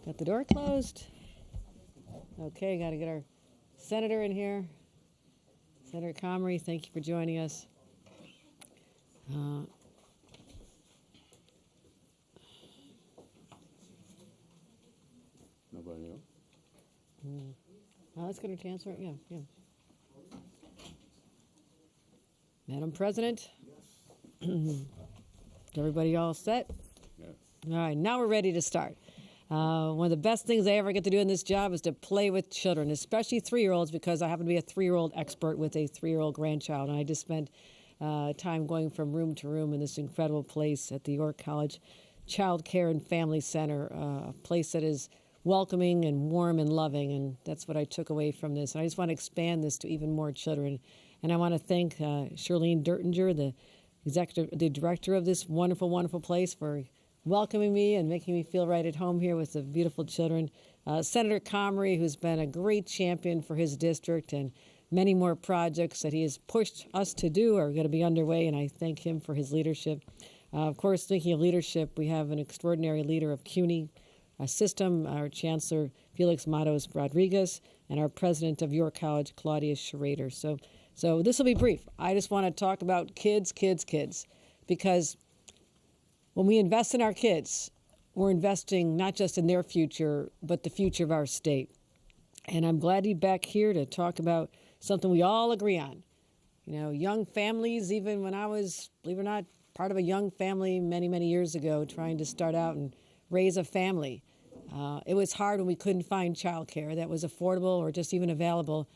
Got the door closed. Okay, got to get our senator in here. Senator Comrie, thank you for joining us. Nobody else? Let's get her to answer it. Yeah. Madam President? Is everybody all set? Yes. All right, now we're ready to start. One of the best things I ever get to do in this job is to play with children, especially 3-year-olds, because I happen to be a 3-year-old expert with a 3-year-old grandchild. And I just spent time going from room to room in this incredible place at the York College Child Care and Family Center, a place that is welcoming and warm and loving. And that's what I took away from this. And I just want to expand this to even more children. And I want to thank Shirlene Dertinger, the director of this wonderful, wonderful place, for welcoming me and making me feel right at home here with the beautiful children. Senator Comrie, who's been a great champion for his district, and many more projects that he has pushed us to do are going to be underway, and I thank him for his leadership. Of course, speaking of leadership, we have an extraordinary leader of CUNY system, our Chancellor Felix Matos Rodriguez, and our president of York College, Claudia Schrader. So this will be brief. I just want to talk about kids, because when we invest in our kids, we're investing not just in their future, but the future of our state. And I'm glad to be back here to talk about something we all agree on. You know, young families, even when I was, believe it or not, part of a young family many, many years ago, trying to start out and raise a family. It was hard when we couldn't find childcare that was affordable or just even available,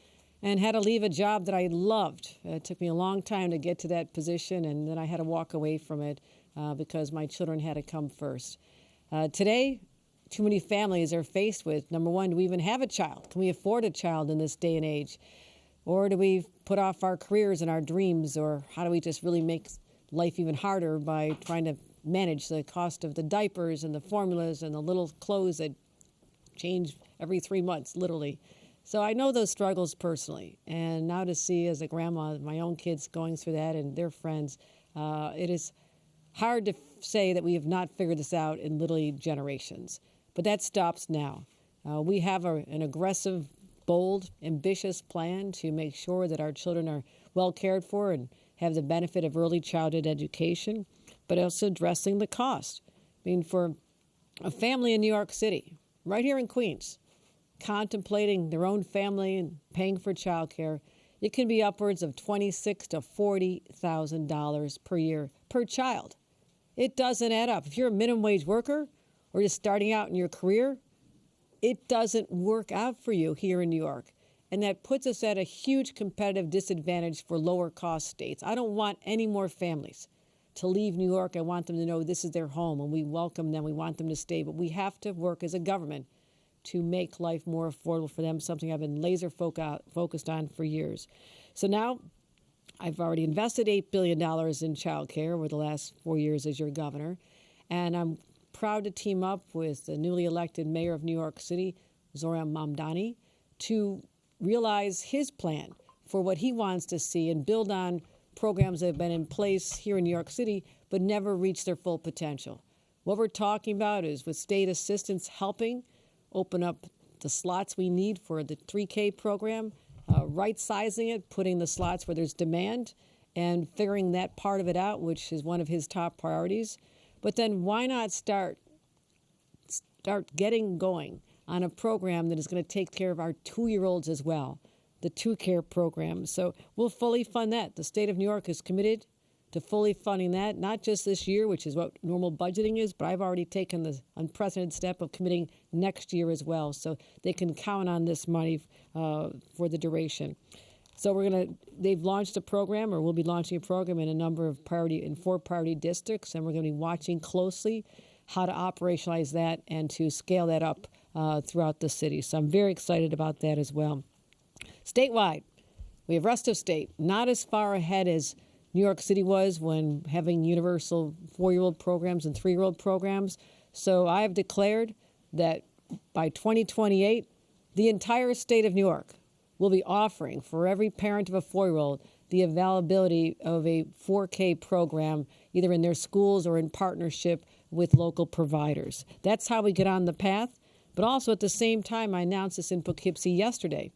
and had to leave a job that I loved. It took me a long time to get to that position, and then I had to walk away from it because my children had to come first. Today, too many families are faced with, number one, do we even have a child? Can we afford a child in this day and age? Or do we put off our careers and our dreams? Or how do we just really make life even harder by trying to manage the cost of the diapers and the formulas and the little clothes that change every 3 months, literally? So I know those struggles personally. And now to see as a grandma, my own kids going through that and their friends, it is hard to say that we have not figured this out in literally generations. But that stops now. We have an aggressive, bold, ambitious plan to make sure that our children are well cared for and have the benefit of early childhood education, but also addressing the cost. I mean, for a family in New York City, right here in Queens, contemplating their own family and paying for childcare, it can be upwards of $26,000 to $40,000 per year per child. It doesn't add up. If you're a minimum wage worker or just starting out in your career, it doesn't work out for you here in New York. And that puts us at a huge competitive disadvantage for lower cost states. I don't want any more families to leave New York. I want them to know this is their home, and we welcome them. We want them to stay. But we have to work as a government to make life more affordable for them, something I've been laser focused on for years. So now I've already invested $8 billion in child care over the last 4 years as your governor, and I'm proud to team up with the newly elected mayor of New York City, Zohran Mamdani, to realize his plan for what he wants to see and build on programs that have been in place here in New York City but never reached their full potential. What we're talking about is with state assistance helping open up the slots we need for the 3K program, right-sizing it, putting the slots where there's demand, and figuring that part of it out, which is one of his top priorities. But then why not start getting going on a program that is going to take care of our 2-year-olds as well, the 2Care program. So we'll fully fund that. The state of New York is committed to fully funding that, not just this year, which is what normal budgeting is, but I've already taken the unprecedented step of committing next year as well, so they can count on this money for the duration. So they've launched a program, or we'll be launching a program in a number of 4 priority districts, and we're going to be watching closely how to operationalize that and to scale that up throughout the city. So I'm very excited about that as well. Statewide, we have rest of state, not as far ahead as New York City was when having universal 4-year-old programs and 3-year-old programs. So I have declared that by 2028, the entire state of New York will be offering for every parent of a 4-year-old the availability of a 4K program, either in their schools or in partnership with local providers. That's how we get on the path But also at the same time, I announced this in Poughkeepsie yesterday,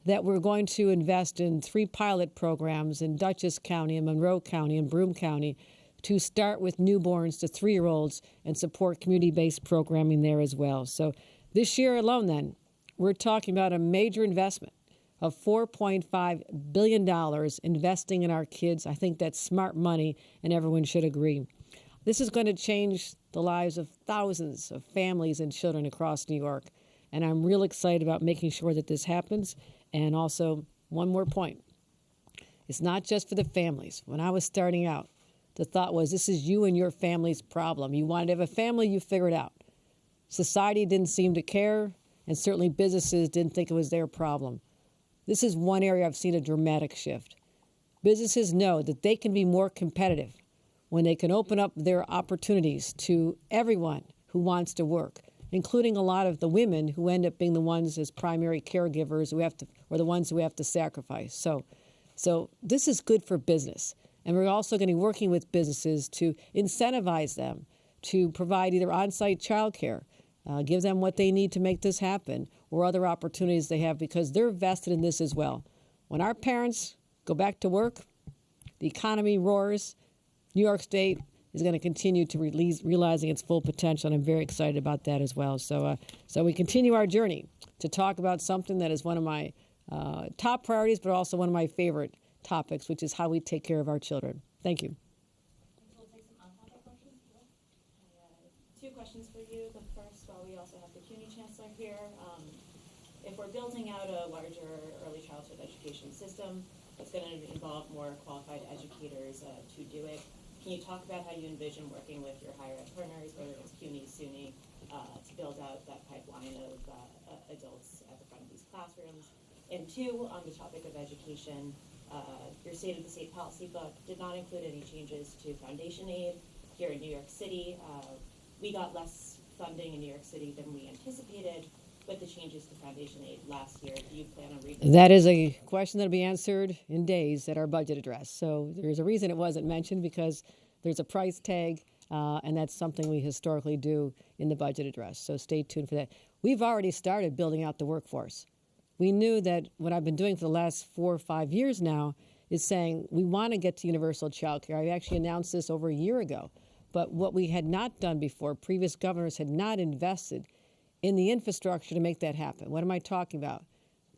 that we're going to invest in 3 pilot programs in Dutchess County and Monroe County and Broome County to start with newborns to 3-year-olds and support community-based programming there as well. So this year alone then, we're talking about a major investment of $4.5 billion investing in our kids. I think that's smart money, and everyone should agree. This is going to change the lives of thousands of families and children across New York, and I'm real excited about making sure that this happens. And also, one more point. It's not just for the families. When I was starting out, the thought was this is you and your family's problem. You wanted to have a family, you figure it out. Society didn't seem to care, and certainly businesses didn't think it was their problem. This is one area I've seen a dramatic shift. Businesses know that they can be more competitive when they can open up their opportunities to everyone who wants to work, including a lot of the women who end up being the ones as primary caregivers who have to, or the ones who have to sacrifice. So this is good for business. And we're also going to be working with businesses to incentivize them to provide either on-site childcare, give them what they need to make this happen, or other opportunities they have because they're vested in this as well. When our parents go back to work, the economy roars, New York State is going to continue to realizing its full potential, and I'm very excited about that as well. So we continue our journey to talk about something that is one of my top priorities, but also one of my favorite topics, which is how we take care of our children. Thank you. We'll take some on-topic questions. Two questions for you. The first, while we also have the CUNY Chancellor here, if we're building out a larger early childhood education system, it's going to involve more qualified educators to do it. Can you talk about how you envision working with your higher ed partners, whether it's CUNY, SUNY, to build out that pipeline of adults at the front of these classrooms? And two, on the topic of education, your State of the State policy book did not include any changes to foundation aid here in New York City. We got less funding in New York City than we anticipated with the changes to foundation aid last year. Do you plan on revisiting? That is a question that will be answered in days at our budget address. So there's a reason it wasn't mentioned because there's a price tag, and that's something we historically do in the budget address. So stay tuned for that. We've already started building out the workforce. We knew that what I've been doing for the last 4 or 5 years now is saying we want to get to universal child care. I actually announced this over a year ago. But what we had not done before, previous governors had not invested in the infrastructure to make that happen. What am I talking about?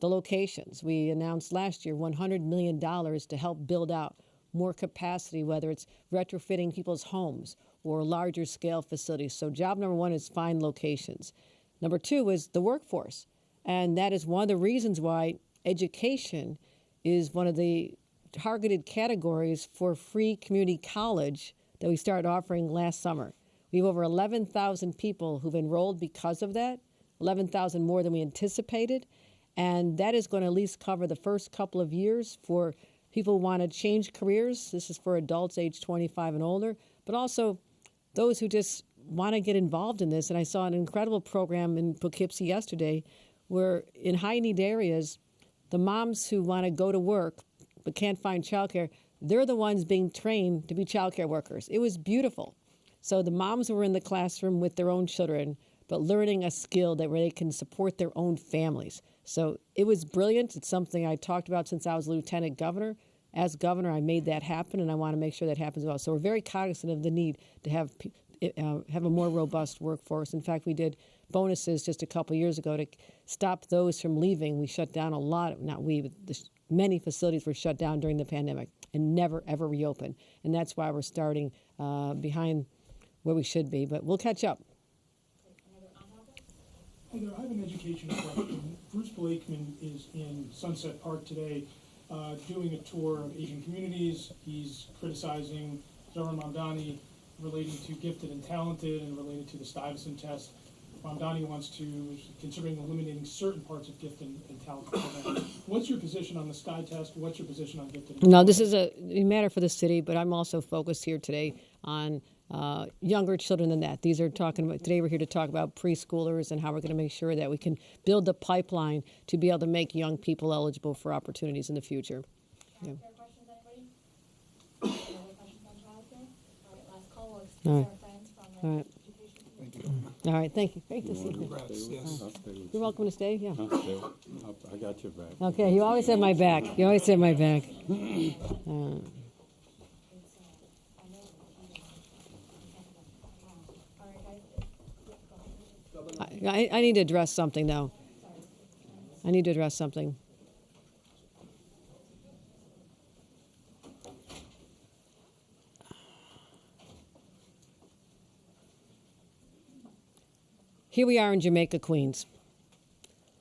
The locations. We announced last year $100 million to help build out more capacity, whether it's retrofitting people's homes or larger scale facilities. So job number one is find locations. Number two is the workforce. And that is one of the reasons why education is one of the targeted categories for free community college that we started offering last summer. We have over 11,000 people who've enrolled because of that, 11,000 more than we anticipated. And that is going to at least cover the first couple of years for people who want to change careers. This is for adults age 25 and older, but also those who just want to get involved in this. And I saw an incredible program in Poughkeepsie yesterday where in high-need areas, the moms who want to go to work but can't find childcare, they're the ones being trained to be childcare workers. It was beautiful. So the moms were in the classroom with their own children, but learning a skill that where they can support their own families. So it was brilliant. It's something I talked about since I was lieutenant governor. As governor, I made that happen, and I want to make sure that happens well. So we're very cognizant of the need to have a more robust workforce. In fact, we did bonuses just a couple years ago to stop those from leaving. We shut down a lot, not we, but many facilities were shut down during the pandemic and never, ever reopened. And that's why we're starting behind where we should be. But we'll catch up. Hi there, I have an education question. Bruce Blakeman is in Sunset Park today doing a tour of Asian communities. He's criticizing Zohran Mamdani relating to gifted and talented and related to the Stuyvesant test. Mamdani wants to, considering eliminating certain parts of gifted and talented programs. What's your position on the Sky test? What's your position on gifted and talented? No, this is a matter for the city, but I'm also focused here today on younger children than that. These are talking about, today we're here to talk about preschoolers and how we're going to make sure that we can build the pipeline to be able to make young people eligible for opportunities in the future. Yeah. Questions, anybody? Any other questions on childcare? All right, last call. We'll excuse our friends from the education. Thank you. All right, thank you. Great to see you. Congrats, yes. You're welcome to stay, yeah. I got your back. Okay, you always have my back. You always have my back. I need to address something, though. I need to address something. Here we are in Jamaica, Queens,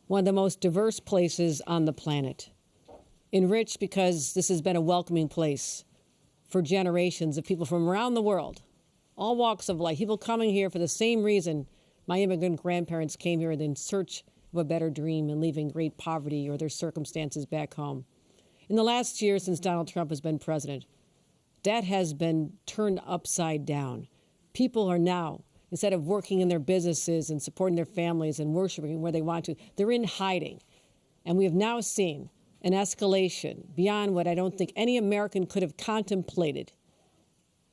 one of the most diverse places on the planet. Enriched because this has been a welcoming place for generations of people from around the world, all walks of life, people coming here for the same reason my immigrant grandparents came here in search of a better dream and leaving great poverty or their circumstances back home. In the last year since Donald Trump has been president, that has been turned upside down. People are now, instead of working in their businesses and supporting their families and worshiping where they want to, they're in hiding. And we have now seen an escalation beyond what I don't think any American could have contemplated.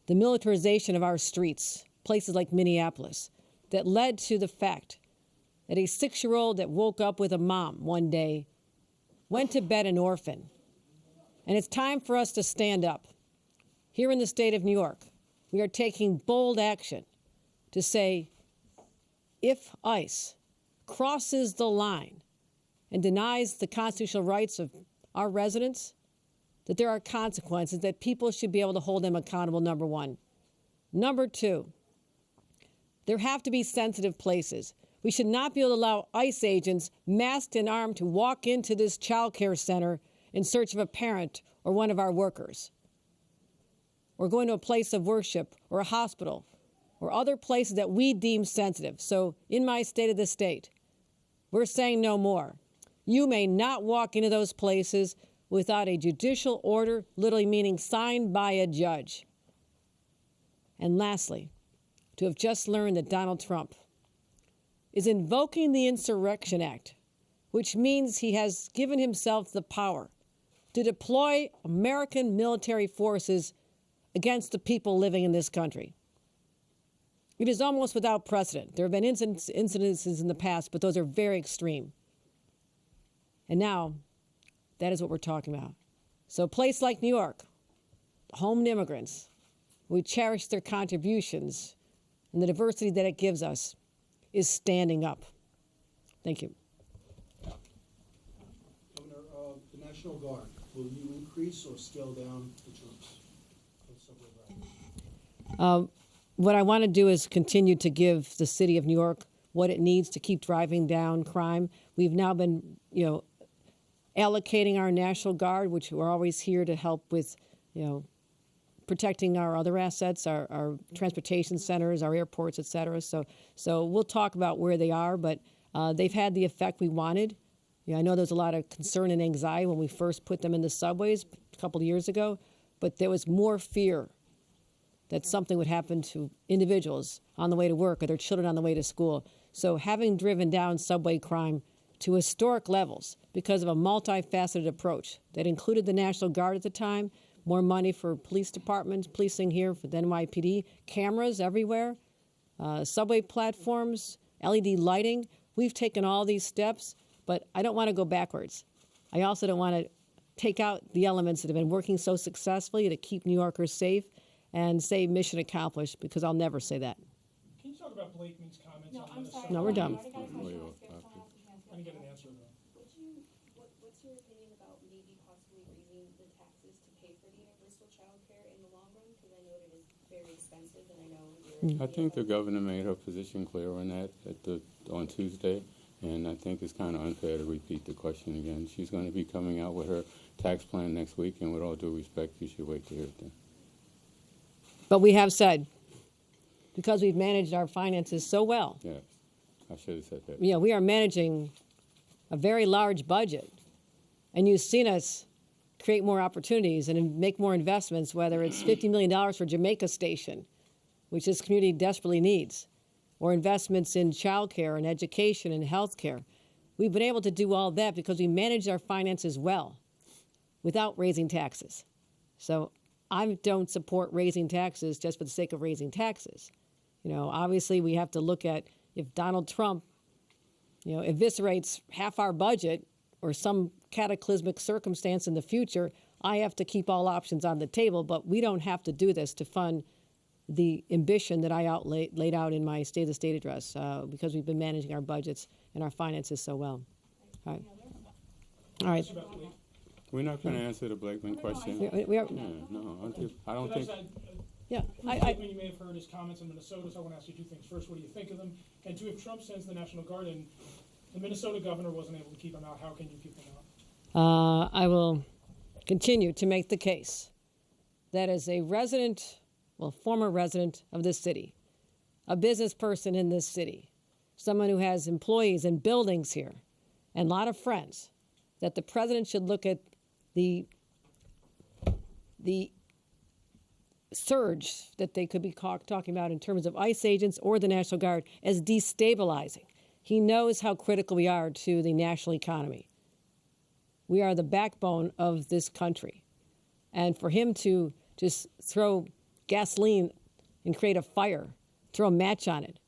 The militarization of our streets, places like Minneapolis, that led to the fact that a 6-year-old that woke up with a mom one day went to bed an orphan. And it's time for us to stand up. Here in the state of New York, we are taking bold action to say, if ICE crosses the line and denies the constitutional rights of our residents, that there are consequences, that people should be able to hold them accountable, number one. Number two, there have to be sensitive places. We should not be able to allow ICE agents masked and armed to walk into this child care center in search of a parent or one of our workers, or going to a place of worship or a hospital or other places that we deem sensitive. So in my state of the state, we're saying no more. You may not walk into those places without a judicial order, literally meaning signed by a judge. And lastly, to have just learned that Donald Trump is invoking the Insurrection Act, which means he has given himself the power to deploy American military forces against the people living in this country. It is almost without precedent. There have been incidences in the past, but those are very extreme. And now, that is what we're talking about. So a place like New York, home to immigrants, we cherish their contributions and the diversity that it gives us, is standing up. Thank you. Governor, the National Guard, will you increase or scale down the troops? What I want to do is continue to give the city of New York what it needs to keep driving down crime. We've now been, allocating our National Guard, which we're always here to help with, protecting our other assets, our transportation centers, our airports, et cetera. So we'll talk about where they are, but they've had the effect we wanted. I know there's a lot of concern and anxiety when we first put them in the subways a couple of years ago, but there was more fear that something would happen to individuals on the way to work or their children on the way to school. So having driven down subway crime to historic levels because of a multifaceted approach that included the National Guard at the time, more money for police departments, policing here for the NYPD, cameras everywhere, subway platforms, LED lighting. We've taken all these steps, but I don't want to go backwards. I also don't want to take out the elements that have been working so successfully to keep New Yorkers safe and say mission accomplished, because I'll never say that. Can you talk about Blakeman's comments No, on I'm the sorry. No, we're done. I already got a question asked. Can I ask I didn't get an answer though. What's your opinion about maybe possibly raising the taxes to pay for the universal child care in the long run? Because I know it is very expensive, and I know you're. I think the governor made her position clear on that on Tuesday, and I think it's kind of unfair to repeat the question again. She's going to be coming out with her tax plan next week, and with all due respect, you should wait to hear it then. But we have said, because we've managed our finances so well, Yes, I should have said that. we are managing a very large budget. And you've seen us create more opportunities and make more investments, whether it's $50 million for Jamaica Station, which this community desperately needs, or investments in childcare and education and healthcare. We've been able to do all that because we managed our finances well without raising taxes. So I don't support raising taxes just for the sake of raising taxes. Obviously we have to look at if Donald Trump, eviscerates half our budget or some cataclysmic circumstance in the future, I have to keep all options on the table. But we don't have to do this to fund the ambition that I laid out in my State of the State address because we've been managing our budgets and our finances so well. All right. All right. We're not going to answer the Blakeman question. We are, Yeah, no, I don't think. yeah. You may have heard his comments in Minnesota, so I want to ask you two things. First, what do you think of them? And two, if Trump sends the National Guard in, the Minnesota governor wasn't able to keep him out. How can you keep him out? I will continue to make the case that as a former resident of this city, a business person in this city, someone who has employees and buildings here, and a lot of friends, that the president should look at the surge that they could be talking about in terms of ICE agents or the National Guard as destabilizing. He knows how critical we are to the national economy. We are the backbone of this country. And for him to just throw gasoline and create a fire, throw a match on it,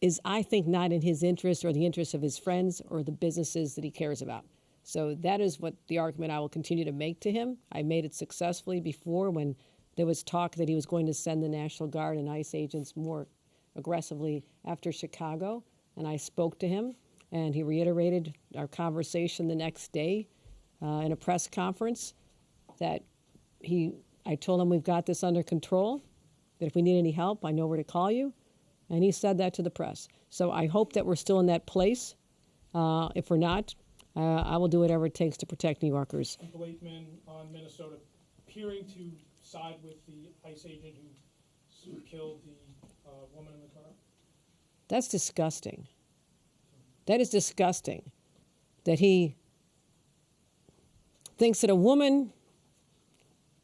is, I think, not in his interest or the interest of his friends or the businesses that he cares about. So that is what the argument I will continue to make to him. I made it successfully before when there was talk that he was going to send the National Guard and ICE agents more aggressively after Chicago. And I spoke to him, and he reiterated our conversation the next day in a press conference that I told him we've got this under control, that if we need any help, I know where to call you. And he said that to the press. So I hope that we're still in that place. If we're not, I will do whatever it takes to protect New Yorkers. Blakeman on Minnesota appearing to side with the ICE agent who killed the woman in the car. That's disgusting. That is disgusting that he thinks that a woman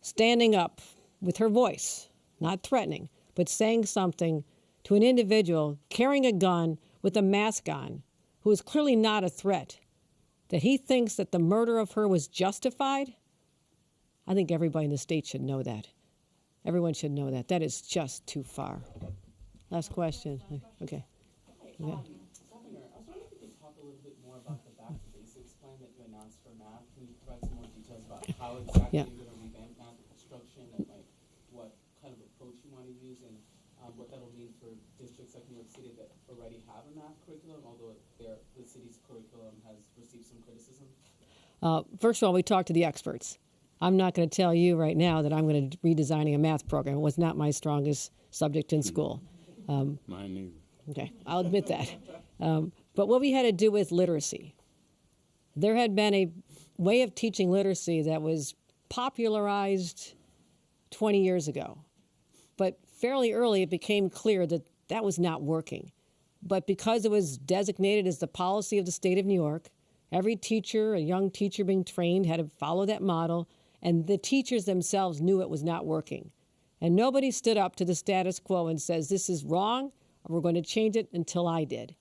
standing up with her voice, not threatening, but saying something to an individual carrying a gun with a mask on, who is clearly not a threat, that he thinks that the murder of her was justified. I think everybody in the state should know that. Everyone should know that. That is just too far. Last question. Okay. Yeah. I was wondering if you could talk a little bit more about the Back to Basics plan that you announced for math. Can you provide some more details about how exactly Yeah. you're going to revamp math instruction and what kind of approach you want to use and what that'll mean for districts like New York City that already have a math curriculum, although the city's curriculum has received some criticism? First of all, we talked to the experts. I'm not going to tell you right now that I'm going to redesigning a math program. It was not my strongest subject in school. Mine neither. Okay, I'll admit that. But what we had to do with literacy, there had been a way of teaching literacy that was popularized 20 years ago. But fairly early, it became clear that that was not working. But because it was designated as the policy of the state of New York, every teacher, a young teacher being trained, had to follow that model, and the teachers themselves knew it was not working. And nobody stood up to the status quo and says, this is wrong, we're going to change it, until I did.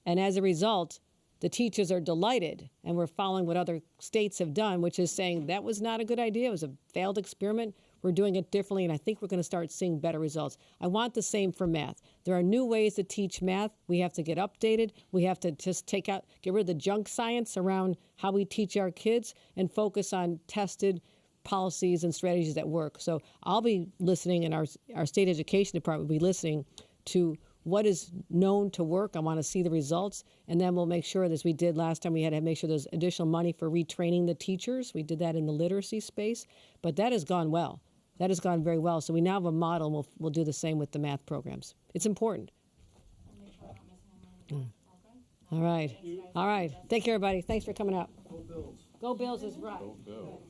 And as a result, the teachers are delighted, and we're following what other states have done, which is saying that was not a good idea. It was a failed experiment. We're doing it differently, and I think we're going to start seeing better results. I want the same for math. There are new ways to teach math. We have to get updated. We have to just get rid of the junk science around how we teach our kids and focus on tested policies and strategies that work. So I'll be listening, and our state education department will be listening to what is known to work. I want to see the results, and then we'll make sure, as we did last time, we had to make sure there's additional money for retraining the teachers. We did that in the literacy space, but that has gone well. That has gone very well. So we now have a model, and we'll do the same with the math programs. It's important. All right. All right. Thank you, everybody. Thanks for coming out. Go Bills. Go Bills is right. Go Bill.